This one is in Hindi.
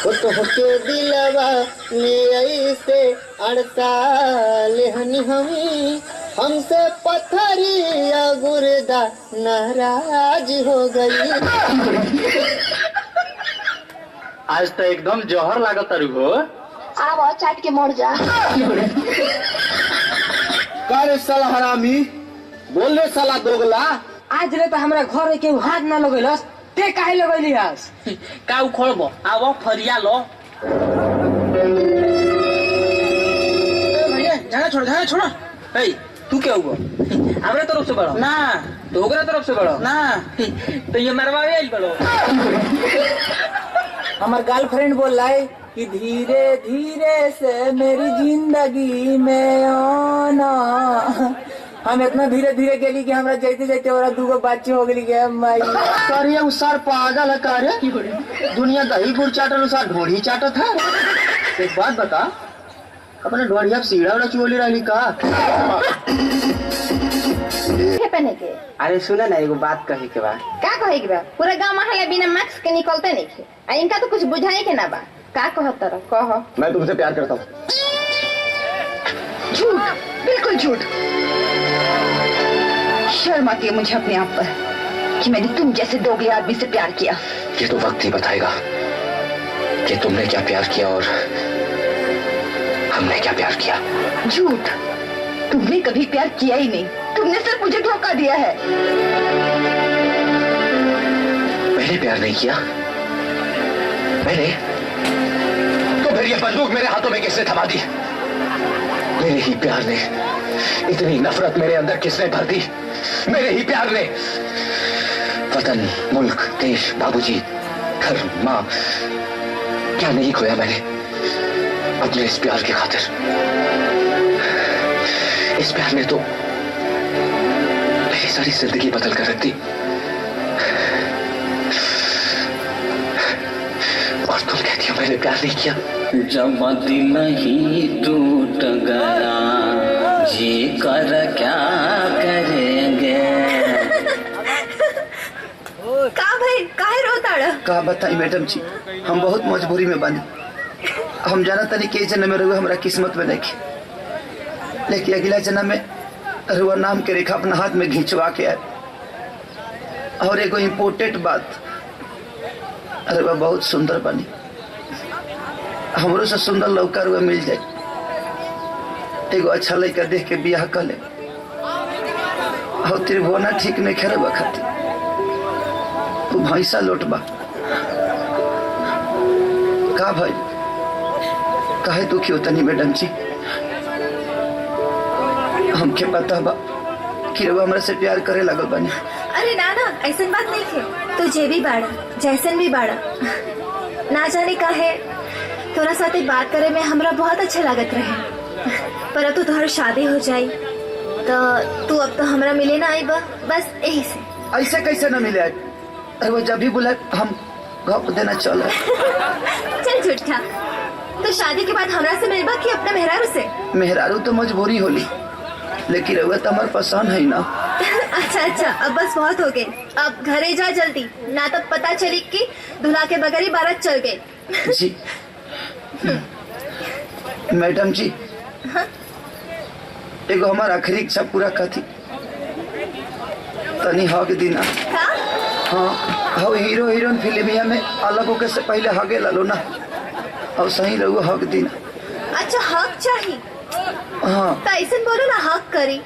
के दिलवा में ऐसे अड़ताल हनी हमी हमसे पत्थरिया गुर्दा नाराज हो गई। आज तो एकदम जहर लागत तारू हो। आवा चाट के मर जा। करे साला हरामी बोल रे साला दोगला। आज रे तो हमरा घर के हाथ ना लगैलस ते काहे लगैली हस? का उखड़बो आवा फरिया लो। भैया जाना छोड़ो। ए तू क्या हुआ? हमरा तरफ से बड़ो ना तो ओकरा तरफ से बड़ो ना तो ये मरवावे आई बड़ो। हमार गर्लफ्रेंड बोल रहा है कि धीरे धीरे से मेरी जिंदगी में आना। हम इतना धीरे धीरे गेली कि हमरा जाते जाते और दूगो बच्चे हो गेली के माई। करे उसार पागल है का रे? दुनिया दही गुड़ चाटल उसार ढोढ़ी चाटत है। एक बात बता अपने ढोढ़िया सीढ़ा उड़ा चोली रहली का? पहने के अरे सुना ना एगो बात कहे के बा। का कहे के बा? पूरा गांव महल्ला बिना मास्क के निकलते नहीं थे। आ इनका तो कुछ बुझाई के ना बा। का कहत रह कह। मैं तुमसे प्यार करता हूँ। झूठ, बिल्कुल झूठ। शर्म आती है मुझे अपने आप पर कि मैंने तुम जैसे दोगले आदमी से प्यार किया। ये तो वक्त ही बताएगा कि तुमने क्या प्यार किया और हमने क्या प्यार किया। झूठ, तुमने कभी प्यार किया ही नहीं। तुमने सिर्फ मुझे धोखा दिया है। मैंने प्यार नहीं किया। मैंने तो फिर ये बंदूक मेरे हाथों में किसने थमा दी? मेरे ही प्यार ने। इतनी नफरत मेरे अंदर किसने भर दी? मेरे ही प्यार ने। वतन, मुल्क, देश, बाबूजी, घर, माँ, क्या नहीं खोया मैंने अपने इस प्यार की खातिर। इस प्यार ने तो मेरी सारी जिंदगी बदल कर रख दी। और तुम कहती हो मैंने प्यार नहीं किया। जब दिल ही टूट गया जी कर क्या करेंगे। का भाई काहे रोता रहा? का बताई मैडम जी हम बहुत मजबूरी में बानी। हम जाना तनी के जन्म में रहुआ हमारा किस्मत में नहीं, लेकिन अगला जन्म में रहुआ नाम के रेखा अपना हाथ में घिंचवा के आए। और एगो इम्पोर्टेंट बात, रहुआ बहुत सुंदर बनी। हमरो से सुंदर लड़का रहुआ मिल जाए, एगो अच्छा लड़का देख के बियाह कर ले। और त्रिभुवना ठीक नहीं खेरबा खातिर तू भैंसा लौटबा का भाई? काहे दुखी होता नहीं मैडम जी? हमके पता बा कि रउआ हमरा से प्यार करे लगल बानी। अरे ना ना ऐसा बात नहीं है। तुझे भी बाड़ा जैसन भी बाड़ा ना जाने का है। तोरा साथे बात करे में हमरा बहुत अच्छा लागत रहे। पर अब तो तोहर शादी हो जाई तो तू अब तो हमरा मिले ना आई बस यही से। ऐसे कैसे न मिले? अरे वो जब भी बुलाए हम गप देना चल। चल झूठा, तो शादी के बाद हमरा से मिलबा कि अपना मेहरारू से? मेहरारू तो मजबूरी होली, लेकिन रउआ तो हमार पसंद है ना। अच्छा अब बस बहुत हो गए। अब घरे जा जल्दी, ना तो पता चली कि दूल्हा के बगैर ही बारात चल गए। जी मैडम जी एगो हमार आखिरी इच्छा पूरा कथी तनी हक दीना। हाँ हो हीरो हीरोइन फिल्मिया में अलग होके से पहले हगे लो ना, और सही रहो हक दीना। अच्छा हक चाहिए? हाँ तो ऐसे बोलो ना हक करी